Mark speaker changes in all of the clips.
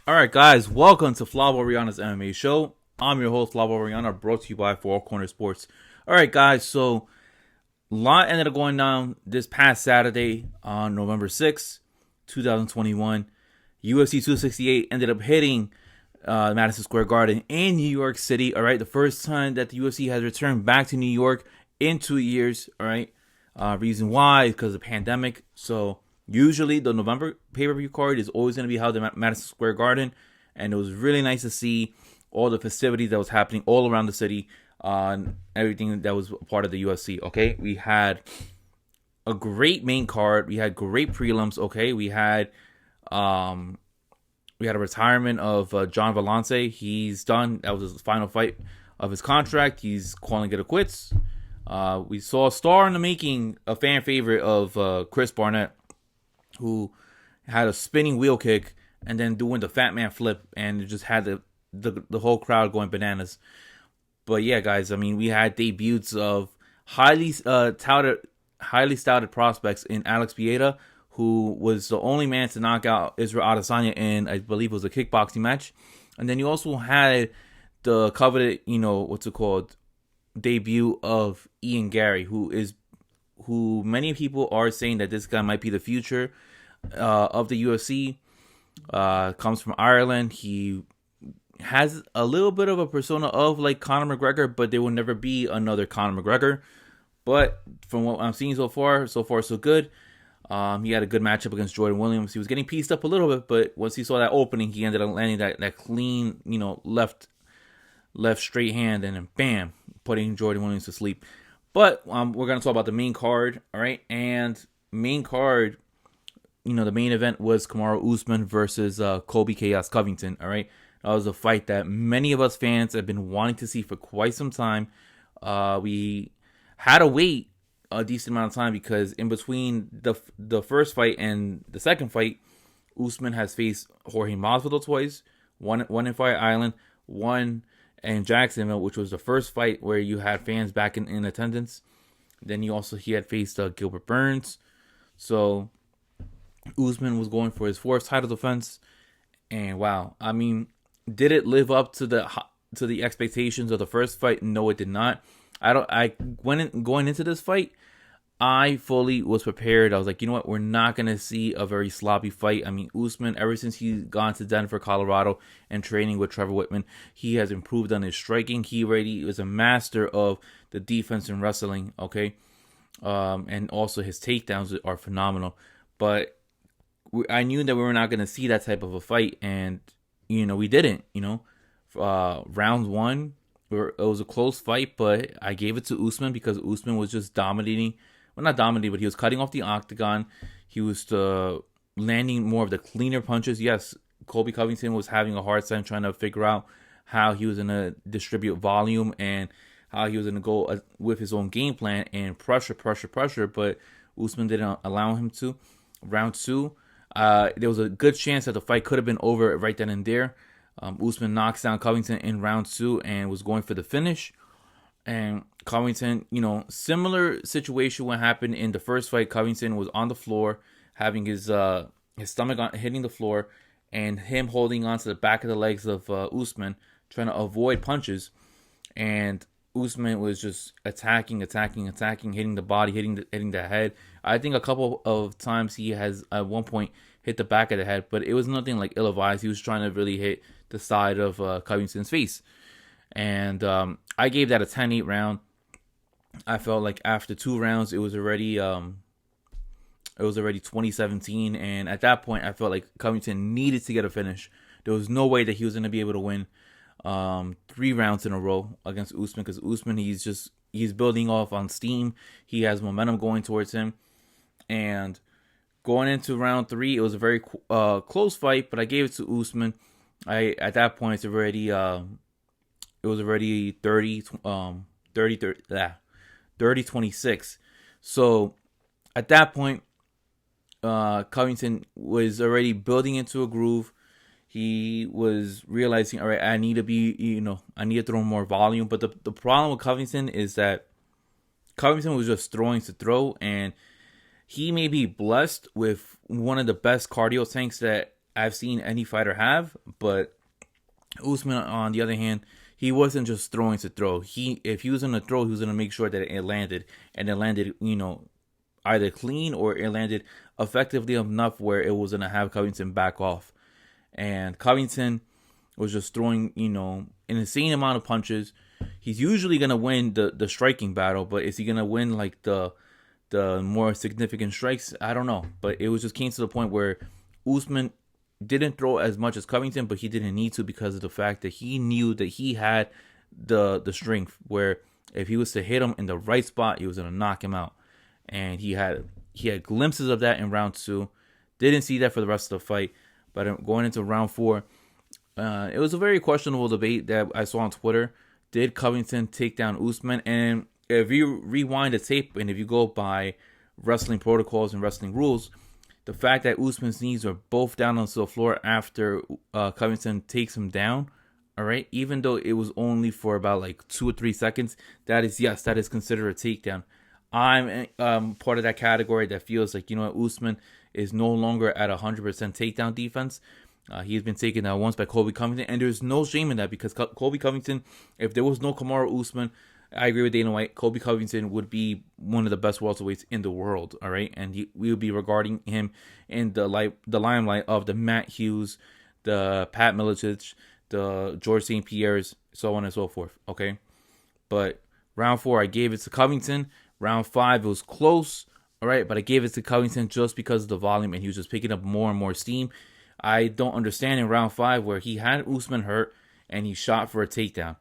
Speaker 1: Alright guys, welcome to Flavo Rihanna's MMA show. I'm your host, Flavo Rihanna, brought to you by Four Corner Sports. Alright guys, so a lot ended up going down this past Saturday on November 6th, 2021. UFC 268 ended up hitting Madison Square Garden in New York City. Alright, the first time that the UFC has returned back to New York in 2 years. Alright, reason why is because of the pandemic. So usually, the November pay-per-view card is always going to be held at Madison Square Garden, and it was really nice to see all the festivities that was happening all around the city on everything that was part of the UFC. Okay, we had a great main card, we had great prelims. Okay, we had a retirement of John Vellante. He's done. That was his final fight of his contract. He's calling it a quits. We saw a star in the making, a fan favorite of Chris Barnett, who had a spinning wheel kick and then doing the fat man flip, and it just had the whole crowd going bananas. But yeah, guys, I mean, we had debuts of highly touted prospects in Alex Pieta, who was the only man to knock out Israel Adesanya in, I believe it was a kickboxing match. And then you also had the coveted, debut of Ian Gary, who many people are saying that this guy might be the future of the UFC. Comes from Ireland. He has a little bit of a persona of like Conor McGregor, but there will never be another Conor McGregor. But from what I'm seeing so far so good. He had a good matchup against Jordan Williams. He was getting pieced up a little bit, but once he saw that opening, he ended up landing that clean, left straight hand, and then bam, putting Jordan Williams to sleep. But we're going to talk about the main card, all right? And main card, the main event was Kamaru Usman versus Colby Chaos Covington, all right? That was a fight that many of us fans have been wanting to see for quite some time. We had to wait a decent amount of time because in between the first fight and the second fight, Usman has faced Jorge Masvidal twice, one in Fire Island, one in Jacksonville, which was the first fight where you had fans back in attendance. Then he had faced Gilbert Burns. So Usman was going for his fourth title defense, and wow, I mean, did it live up to the expectations of the first fight? No, it did not. Going into this fight, I fully was prepared. I was like, you know what? We're not going to see a very sloppy fight. I mean, Usman, ever since he's gone to Denver, Colorado, and training with Trevor Whitman, he has improved on his striking. He already is a master of the defense in wrestling, okay? And also his takedowns are phenomenal. But I knew that we were not going to see that type of a fight, and, we didn't, Round one, it was a close fight, but I gave it to Usman because Usman was just dominating. Well, not dominating, but he was cutting off the octagon. He was landing more of the cleaner punches. Yes, Colby Covington was having a hard time trying to figure out how he was going to distribute volume and how he was going to go with his own game plan and pressure. But Usman didn't allow him to. Round two, there was a good chance that the fight could have been over right then and there. Usman knocks down Covington in round two and was going for the finish. And Covington, similar situation what happened in the first fight. Covington was on the floor, having his stomach hitting the floor, and him holding onto the back of the legs of Usman, trying to avoid punches. And Usman was just attacking, hitting the body, hitting the head. I think a couple of times he has at one point hit the back of the head, but it was nothing like ill-advised. He was trying to really hit the side of Covington's face. And I gave that a 10-8 round. I felt like after 2 rounds, it was already 2017, and at that point, I felt like Covington needed to get a finish. There was no way that he was going to be able to win 3 rounds in a row against Usman, because Usman, he's building off on steam. He has momentum going towards him, and going into round 3, it was a very close fight, but I gave it to Usman. At that point, it was already 30-26. So at that point, Covington was already building into a groove. He was realizing, all right, I need to throw more volume. But the problem with Covington is that Covington was just throwing to throw, and he may be blessed with one of the best cardio tanks that I've seen any fighter have. But Usman, on the other hand, he wasn't just throwing to throw. If he was going to throw, he was going to make sure that it landed. And it landed, either clean or it landed effectively enough where it was going to have Covington back off. And Covington was just throwing, an insane amount of punches. He's usually going to win the striking battle, but is he going to win like the more significant strikes? I don't know. But it was just came to the point where Usman didn't throw as much as Covington, but he didn't need to because of the fact that he knew that he had the strength where if he was to hit him in the right spot, he was going to knock him out. And he had glimpses of that in round 2. Didn't see that for the rest of the fight. But going into round 4, it was a very questionable debate that I saw on Twitter. Did Covington take down Usman? And if you rewind the tape and if you go by wrestling protocols and wrestling rules, the fact that Usman's knees are both down onto the floor after Covington takes him down, all right, even though it was only for about like 2 or 3 seconds, that is considered a takedown. I'm part of that category that feels like, Usman is no longer at 100% takedown defense. He's been taken down once by Colby Covington, and there's no shame in that because Colby Covington, if there was no Kamaru Usman, I agree with Dana White, Colby Covington would be one of the best welterweights in the world, all right? And we would be regarding him in the limelight of the Matt Hughes, the Pat Miletich, the George St. Pierre's, so on and so forth, okay? But round 4, I gave it to Covington. Round 5, it was close, all right? But I gave it to Covington just because of the volume, and he was just picking up more and more steam. I don't understand in round 5 where he had Usman hurt, and he shot for a takedown.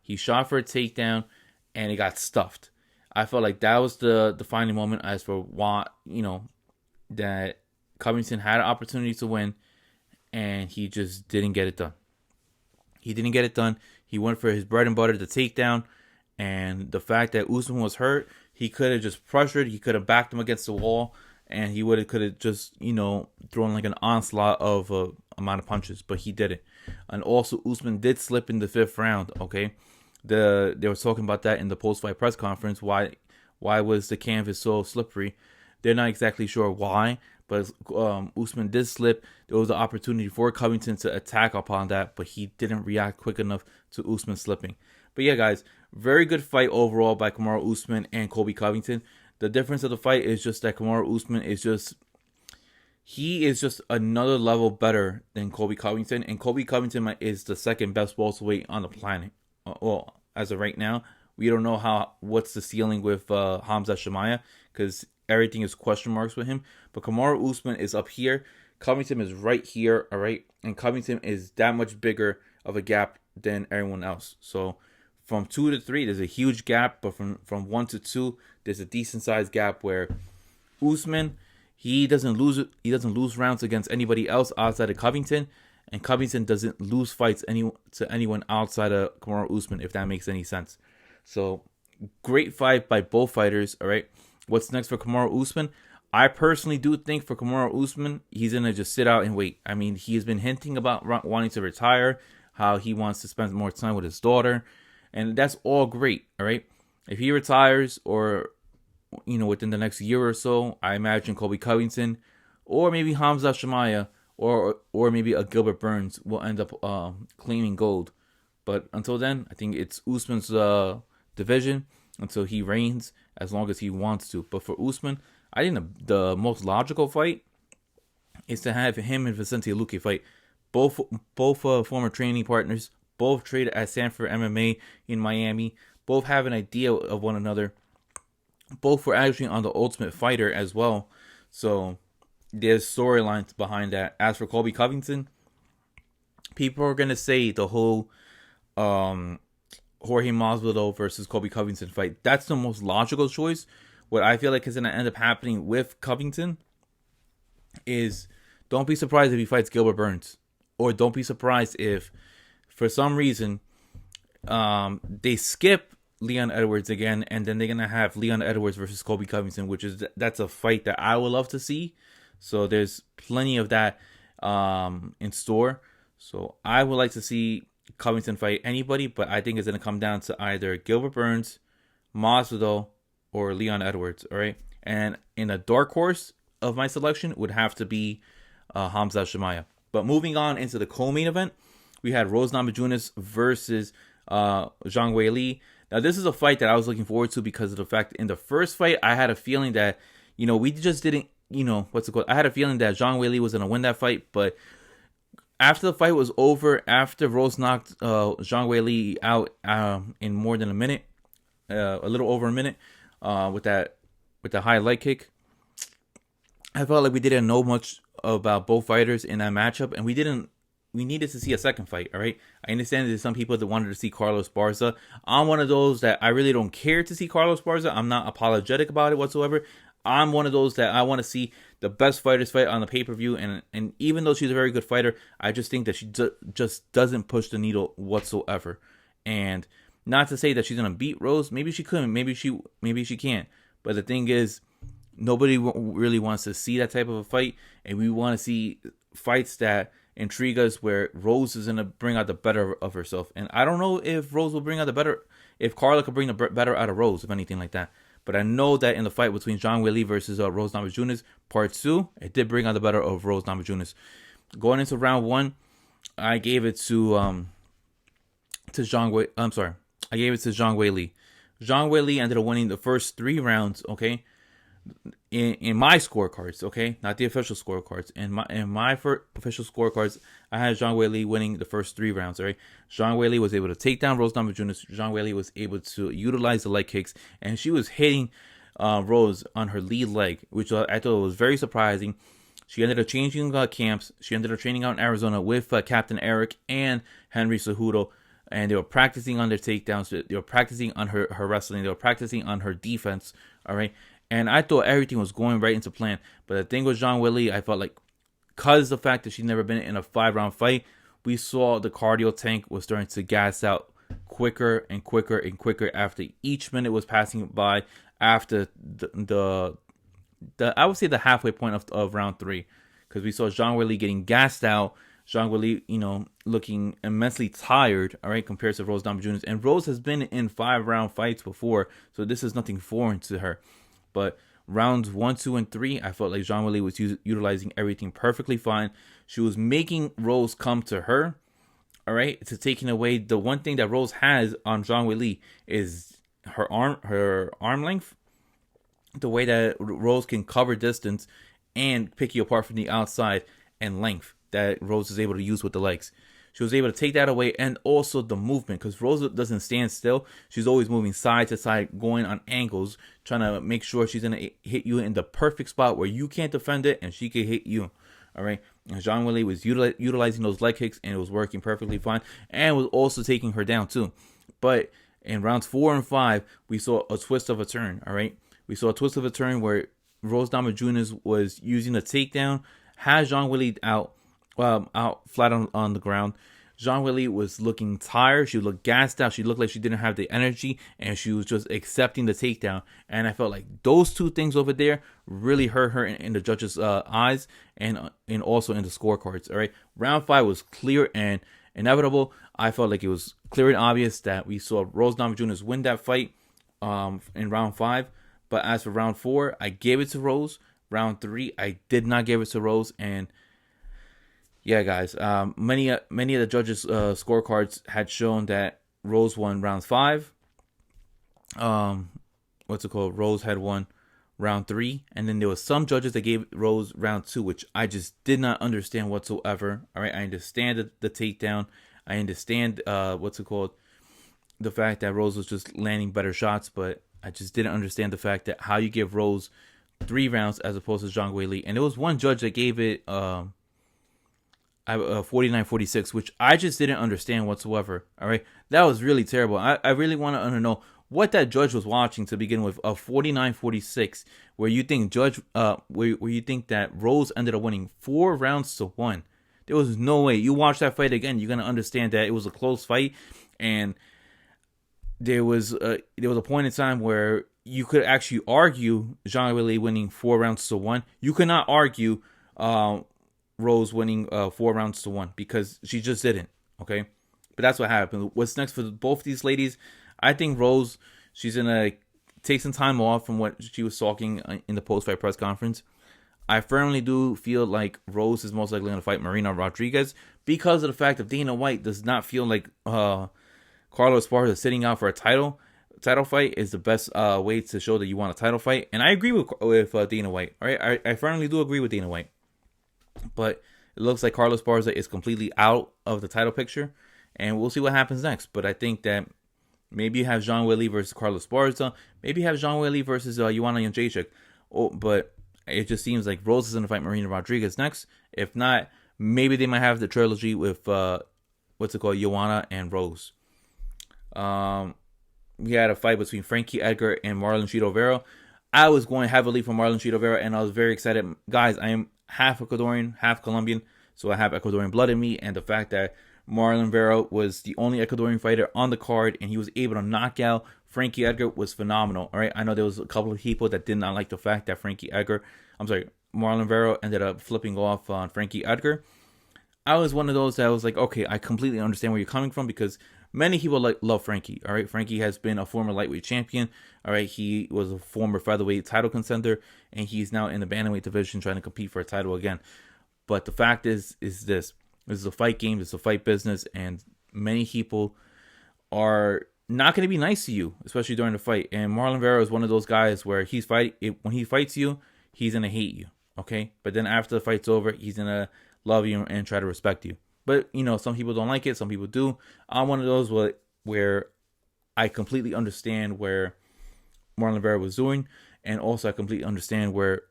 Speaker 1: And it got stuffed. I felt like that was the defining moment as for why, that Covington had an opportunity to win, and he just didn't get it done. He went for his bread and butter, the takedown, and the fact that Usman was hurt, he could have just pressured, he could have backed him against the wall, and he could have just, thrown like an onslaught of amount of punches, but he didn't. And also, Usman did slip in the 5th round, okay? They were talking about that in the post-fight press conference. Why was the canvas so slippery? They're not exactly sure why, but Usman did slip. There was an opportunity for Covington to attack upon that, but he didn't react quick enough to Usman slipping. But yeah, guys, very good fight overall by Kamaru Usman and Colby Covington. The difference of the fight is just that Kamaru Usman is just another level better than Colby Covington, and Colby Covington is the second best welterweight on the planet. Well, as of right now, we don't know what's the ceiling with Hamza Chimaev because everything is question marks with him. But Kamaru Usman is up here. Covington is right here, all right? And Covington is that much bigger of a gap than everyone else. So from 2 to 3, there's a huge gap. But from 1 to 2, there's a decent-sized gap where Usman, he doesn't lose rounds against anybody else outside of Covington. And Covington doesn't lose fights to anyone outside of Kamaru Usman, if that makes any sense. So, great fight by both fighters, all right? What's next for Kamaru Usman? I personally do think for Kamaru Usman, he's going to just sit out and wait. I mean, he has been hinting about wanting to retire, how he wants to spend more time with his daughter, and that's all great, all right? If he retires or, within the next year or so, I imagine Colby Covington or maybe Hamza Chimaev or maybe a Gilbert Burns will end up claiming gold. But until then, I think it's Usman's division until he reigns as long as he wants to. But for Usman, I think the most logical fight is to have him and Vicente Luque fight. Both former training partners, both trained at Sanford MMA in Miami, both have an idea of one another. Both were actually on The Ultimate Fighter as well. So there's storylines behind that. As for Colby Covington, people are going to say the whole Jorge Masvidal versus Colby Covington fight. That's the most logical choice. What I feel like is going to end up happening with Covington is don't be surprised if he fights Gilbert Burns. Or don't be surprised if, for some reason, they skip Leon Edwards again, and then they're going to have Leon Edwards versus Colby Covington, that's a fight that I would love to see. So there's plenty of that in store. So I would like to see Covington fight anybody, but I think it's going to come down to either Gilbert Burns, Masvidal, or Leon Edwards, all right? And in a dark horse of my selection would have to be Hamza Chimaev. But moving on into the co-main event, we had Rose Namajunas versus Zhang Wheili Lee. Now, this is a fight that I was looking forward to because of the fact in the first fight, I had a feeling that, we just didn't, I had a feeling that Zhang Wheili Lee was going to win that fight. But after the fight was over, after Rose knocked Zhang Wheili Lee out in more than a minute, a little over a minute, with the high leg kick, I felt like we didn't know much about both fighters in that matchup, and we needed to see a second fight, all right? I understand there's some people that wanted to see Carlos Barza. I'm one of those that I really don't care to see Carlos Barza. I'm not apologetic about it whatsoever. I'm one of those that I want to see the best fighters fight on the pay-per-view, and even though she's a very good fighter, I just think that she just doesn't push the needle whatsoever. And not to say that she's going to beat Rose. Maybe she couldn't. Maybe she can't. But the thing is, nobody really wants to see that type of a fight, and we want to see fights that intrigue us where Rose is going to bring out the better of herself. And I don't know if Rose will bring out the better, if Carla could bring the better out of Rose, if anything like that. But I know that in the fight between Zhang Wheili Lee versus Rose Namajunas, part 2, it did bring out the better of Rose Namajunas. Going into round 1, I gave it to Zhang Wei. I'm sorry, I gave it to Zhang Wheili Lee. Zhang Wheili Lee ended up winning the first 3 rounds. Okay, in my scorecards, okay, not the official scorecards. In my official scorecards, I had Zhang Wheili Lee winning the first 3 rounds. All right, Zhang Wheili Lee was able to take down Rose Namajunas. Zhang Wheili Lee was able to utilize the leg kicks, and she was hitting Rose on her lead leg, which I thought was very surprising. She ended up changing camps. She ended up training out in Arizona with Captain Eric and Henry Cejudo, and they were practicing on their takedowns. They were practicing on her wrestling. They were practicing on her defense. All right. And I thought everything was going right into plan. But the thing with Zhang Wheili Lee, I felt like, because the fact that she's never been in a 5-round fight, we saw the cardio tank was starting to gas out quicker and quicker and quicker after each minute was passing by, after the I would say the halfway point of round 3. Because we saw Zhang Wheili Lee getting gassed out. Zhang Wheili Lee, looking immensely tired, all right, compared to Rose Namajunas. And Rose has been in 5-round fights before, so this is nothing foreign to her. But rounds 1, 2, and 3, I felt like Zhang Wheili Lee was utilizing everything perfectly fine. She was making Rose come to her, all right, to taking away the one thing that Rose has on Zhang Wheili Lee is her arm length. The way that Rose can cover distance and pick you apart from the outside, and length that Rose is able to use with the legs. She was able to take that away, and also the movement, because Rose doesn't stand still. She's always moving side to side, going on angles, trying to make sure she's going to hit you in the perfect spot where you can't defend it and she can hit you. All right. And Zhang Wheili Lee was utilizing those leg kicks, and it was working perfectly fine, and was also taking her down too. But in rounds 4 and 5, we saw a twist of a turn. All right. We saw a twist of a turn where Rose Namajunas was using a takedown, had Zhang Wheili Lee out flat on the ground. Zhang Wheili Lee was looking tired. She looked gassed out. She looked like she didn't have the energy, and she was just accepting the takedown. And I felt like those 2 things over there really hurt her in the judges' eyes, and also in the scorecards. All right, round 5 was clear and inevitable. I felt like it was clear and obvious that we saw Rose Namajunas win that fight in round 5. But as for round 4, I gave it to Rose. Round 3, I did not give it to Rose, and yeah, guys, many of the judges' scorecards had shown that Rose won round 5. Rose had won round 3, and then there was some judges that gave Rose round 2, which I just did not understand whatsoever. All right, I understand the takedown. I understand the fact that Rose was just landing better shots, but I just didn't understand the fact that how you give Rose 3 rounds as opposed to Zhang Wheili Lee. And there was one judge that gave it 49-46, which I just didn't understand whatsoever. All right, that was really terrible. I really want to know what that judge was watching to begin with. A 49-46, where you think where you think that Rose ended up winning 4 rounds to 1. There was no way. You watch that fight again, you're gonna understand that it was a close fight, and there was a point in time where you could actually argue Zhang Wheili Lee winning 4 rounds to 1. You could not argue Rose winning 4 rounds to 1, because she just didn't. Okay, but that's what happened. What's next for both these ladies? I think Rose, she's gonna take some time off from what she was talking in the post-fight press conference. I firmly do feel like Rose is most likely going to fight Marina Rodriguez because of the fact that Dana White does not feel like Carlos Esparza sitting out for a title fight is the best way to show that you want a title fight. And I agree with Dana White. All right, I firmly do agree with Dana White. But it looks like Carlos Esparza is completely out of the title picture, and we'll see what happens next. But I think that maybe you have Zhang Wheili versus Carlos Esparza. Maybe you have Zhang Wheili versus Joanna Jędrzejczyk. But it just seems like Rose is going to fight Marina Rodriguez next. If not, maybe they might have the trilogy with Joanna and Rose. We had a fight between Frankie Edgar and Marlon Chito Vera. I was going heavily for Marlon Chito Vera, and I was very excited. Guys, I am half Ecuadorian, half Colombian, so I have Ecuadorian blood in me, and the fact that Marlon Vera was the only Ecuadorian fighter on the card, and he was able to knock out Frankie Edgar was phenomenal. All right, I know there was a couple of people that did not like the fact that Marlon Vera ended up flipping off on Frankie Edgar. I was one of those that was like, okay, I completely understand where you're coming from because many people love Frankie. All right, Frankie has been a former lightweight champion. All right, he was a former featherweight title contender, and he's now in the bantamweight division trying to compete for a title again. But the fact is this is a fight game, it's a fight business, and many people are not going to be nice to you, especially during the fight. And Marlon Vera is one of those guys where when he fights you, he's going to hate you, okay? But then after the fight's over, he's going to love you and try to respect you. But, some people don't like it, some people do. I'm one of those where I completely understand where Marlon Vera was doing, and also I completely understand where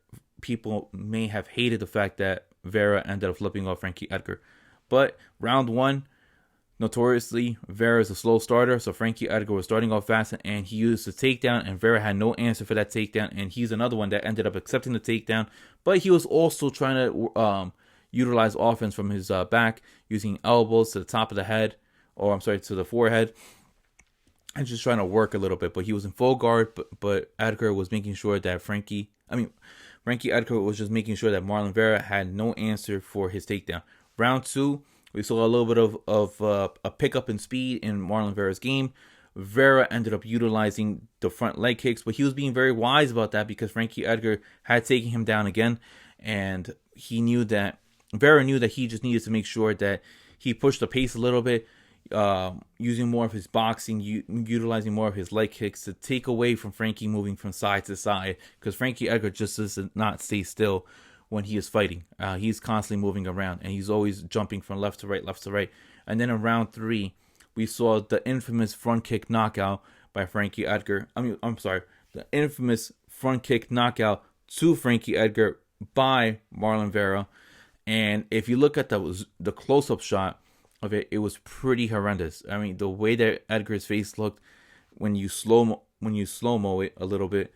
Speaker 1: people may have hated the fact that Vera ended up flipping off Frankie Edgar. But round one, notoriously, Vera is a slow starter, so Frankie Edgar was starting off fast, and he used the takedown, and Vera had no answer for that takedown, and he's another one that ended up accepting the takedown, but he was also trying to utilize offense from his back, using elbows to the top of the head, to the forehead, and just trying to work a little bit. But he was in full guard, but Edgar was making sure that Frankie Edgar was just making sure that Marlon Vera had no answer for his takedown. Round two, we saw a little bit of a pickup in speed in Marlon Vera's game. Vera ended up utilizing the front leg kicks, but he was being very wise about that because Frankie Edgar had taken him down again, and Vera knew that he just needed to make sure that he pushed the pace a little bit, using more of his boxing, utilizing more of his leg kicks to take away from Frankie moving from side to side, because Frankie Edgar just does not stay still when he is fighting. He's constantly moving around, and he's always jumping from left to right. And then in round three, we saw the infamous front kick knockout by Frankie Edgar. The infamous front kick knockout to Frankie Edgar by Marlon Vera. And if you look at the close-up shot of it, it was pretty horrendous. I mean, the way that Edgar's face looked when you slow-mo it a little bit,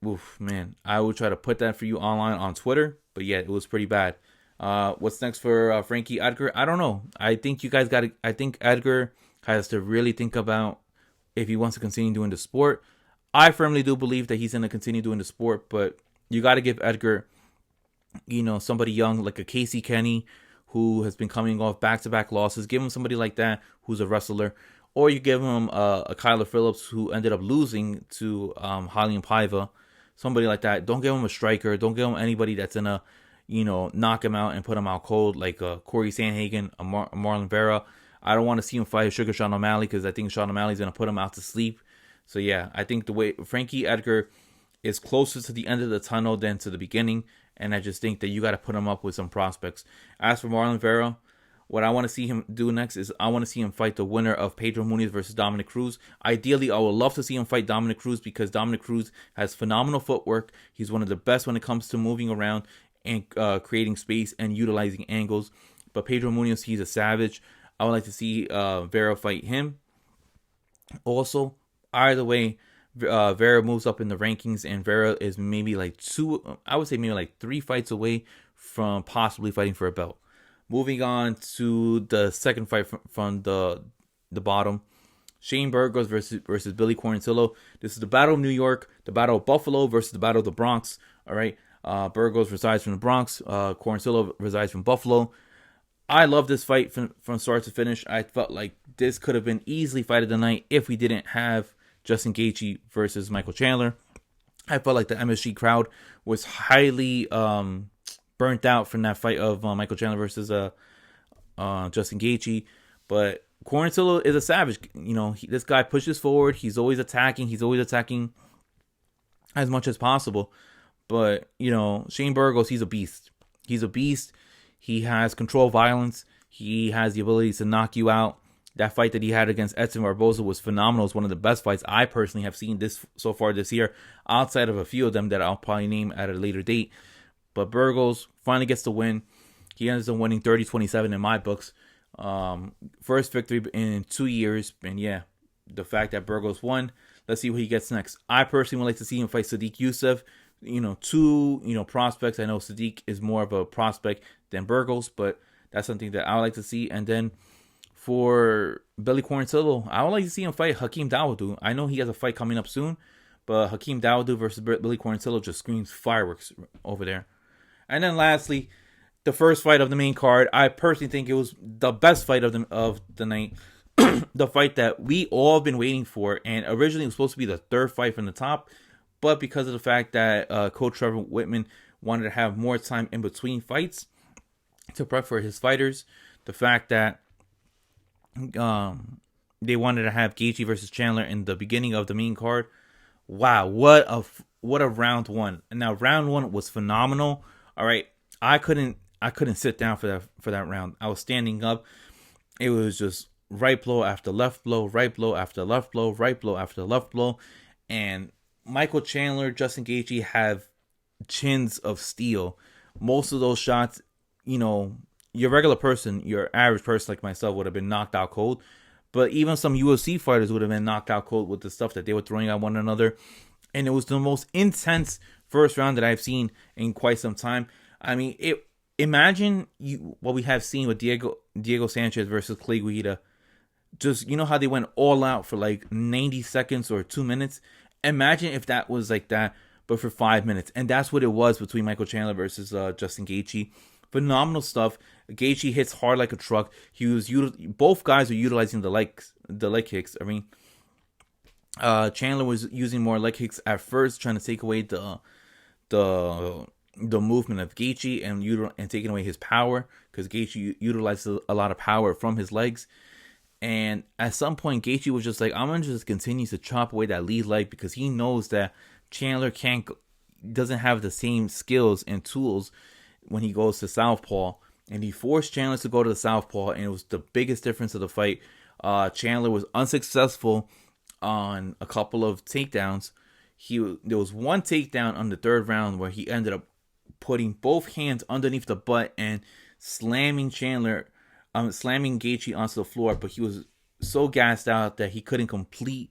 Speaker 1: oof, man. I would try to put that for you online on Twitter, but yeah, it was pretty bad. What's next for Frankie Edgar? I don't know. I think I think Edgar has to really think about if he wants to continue doing the sport. I firmly do believe that he's going to continue doing the sport, but you got to give Edgar, somebody young like a Casey Kenny who has been coming off back-to-back losses. Give him somebody like that who's a wrestler. Or you give him a Kyler Phillips who ended up losing to Raulian Paiva. Somebody like that. Don't give him a striker. Don't give him anybody that's going to, knock him out and put him out cold like Corey Sandhagen, a Marlon Vera. I don't want to see him fight Sugar Sean O'Malley because I think Sean O'Malley's going to put him out to sleep. So yeah, I think the way Frankie Edgar is closer to the end of the tunnel than to the beginning. And I just think that you got to put him up with some prospects. As for Marlon Vera, what I want to see him do next is I want to see him fight the winner of Pedro Muniz versus Dominic Cruz. Ideally, I would love to see him fight Dominic Cruz because Dominic Cruz has phenomenal footwork. He's one of the best when it comes to moving around and creating space and utilizing angles. But Pedro Muniz, he's a savage. I would like to see Vera fight him. Also, either way, Vera moves up in the rankings, and Vera is maybe like 3 fights away from possibly fighting for a belt. Moving on to the second fight from the bottom, Shane Burgos versus Billy Quarantillo. This is the Battle of New York, the Battle of Buffalo versus the Battle of the Bronx. All right, Burgos resides from the Bronx. Quarantillo resides from Buffalo. I love this fight from start to finish. I felt like this could have been easily fight of the night if we didn't have Justin Gaethje versus Michael Chandler. I felt like the MSG crowd was highly burnt out from that fight of Michael Chandler versus Justin Gaethje. But Quarantillo is a savage. This guy pushes forward. He's always attacking. He's always attacking as much as possible. But, Shane Burgos, he's a beast. He's a beast. He has control violence. He has the ability to knock you out. That fight that he had against Edson Barboza was phenomenal. It's one of the best fights I personally have seen so far this year, outside of a few of them that I'll probably name at a later date. But Burgos finally gets the win. He ends up winning 30-27 in my books. First victory in 2 years. And yeah, the fact that Burgos won, let's see what he gets next. I personally would like to see him fight Sadiq Youssef. Two prospects. I know Sadiq is more of a prospect than Burgos, but that's something that I would like to see. And then for Billy Quarantillo, I would like to see him fight Hakeem Dawodu. I know he has a fight coming up soon, but Hakeem Dawodu versus Billy Quarantillo just screams fireworks over there. And then lastly, the first fight of the main card, I personally think it was the best fight of the night. The fight that we all have been waiting for, and originally it was supposed to be the third fight from the top, but because of the fact that Coach Trevor Whitman wanted to have more time in between fights to prep for his fighters, the fact that they wanted to have Gaethje versus Chandler in the beginning of the main card. Wow, what a round one! And now round one was phenomenal. All right, I couldn't sit down for that round. I was standing up. It was just right blow after left blow, right blow after left blow, right blow after left blow, and Michael Chandler, Justin Gaethje have chins of steel. Most of those shots, your regular person, your average person like myself would have been knocked out cold. But even some UFC fighters would have been knocked out cold with the stuff that they were throwing at one another. And it was the most intense first round that I've seen in quite some time. I mean, imagine what we have seen with Diego Sanchez versus Clay Guida. Just, how they went all out for like 90 seconds or 2 minutes. Imagine if that was like that, but for 5 minutes. And that's what it was between Michael Chandler versus Justin Gaethje. Phenomenal stuff. Gaethje hits hard like a truck. Both guys are utilizing the leg kicks. I mean, Chandler was using more leg kicks at first, trying to take away the movement of Gaethje and taking away his power, because Gaethje utilizes a lot of power from his legs. And at some point, Gaethje was just like, I'm going to just continue to chop away that lead leg, because he knows that Chandler doesn't have the same skills and tools when he goes to southpaw. And he forced Chandler to go to the southpaw, and it was the biggest difference of the fight. Chandler was unsuccessful on a couple of takedowns. There was one takedown on the third round where he ended up putting both hands underneath the butt and slamming Gaethje onto the floor, but he was so gassed out that he couldn't complete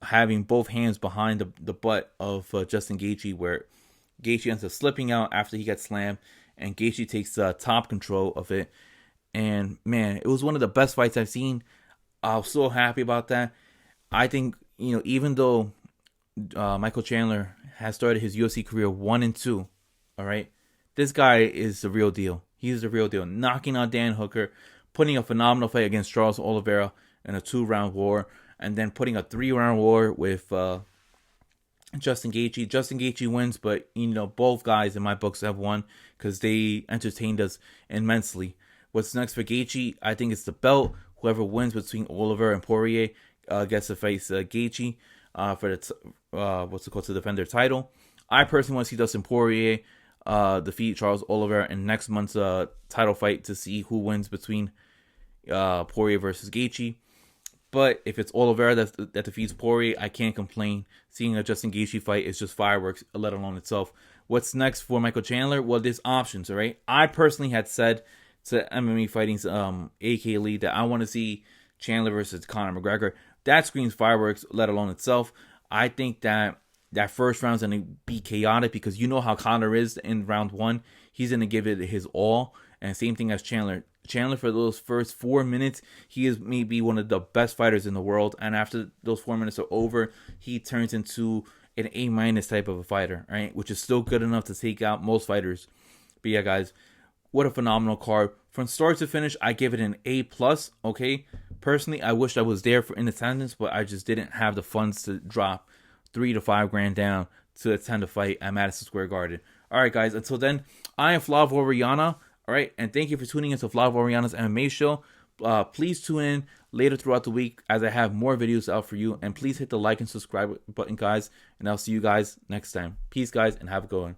Speaker 1: having both hands behind the butt of Justin Gaethje, where Gaethje ends up slipping out after he gets slammed, and Gaethje takes top control of it. And man, it was one of the best fights I've seen. I was so happy about that. I think, even though Michael Chandler has started his UFC career 1-2, all right, this guy is the real deal. He's the real deal. Knocking out Dan Hooker, putting a phenomenal fight against Charles Oliveira in a 2-round war, and then putting a 3-round war with Justin Gaethje. Justin Gaethje wins, but both guys in my books have won because they entertained us immensely. What's next for Gaethje? I think it's the belt. Whoever wins between Oliveira and Poirier gets to face Gaethje for to defend their title. I personally want to see Dustin Poirier defeat Charles Oliveira in next month's title fight to see who wins between Poirier versus Gaethje. But if it's Oliveira that defeats Poirier, I can't complain. Seeing a Justin Gaethje fight is just fireworks, let alone itself. What's next for Michael Chandler? Well, there's options, all right? I personally had said to MMA Fighting's AK Lee that I want to see Chandler versus Conor McGregor. That screams fireworks, let alone itself. I think that first round's going to be chaotic because you know how Conor is in round one. He's going to give it his all. And same thing as Chandler. Chandler, for those first 4 minutes, he is maybe one of the best fighters in the world. And after those 4 minutes are over, he turns into an A- type of a fighter, right? Which is still good enough to take out most fighters. But yeah, guys, what a phenomenal card. From start to finish, I give it an A+, okay? Personally, I wish I was there in attendance, but I just didn't have the funds to drop $3,000 to $5,000 down to attend the fight at Madison Square Garden. All right, guys. Until then, I am Flav Oriana. All right, and thank you for tuning into Flav Oriana's MMA show. Please tune in later throughout the week as I have more videos out for you. And please hit the like and subscribe button, guys. And I'll see you guys next time. Peace, guys, and have a good one.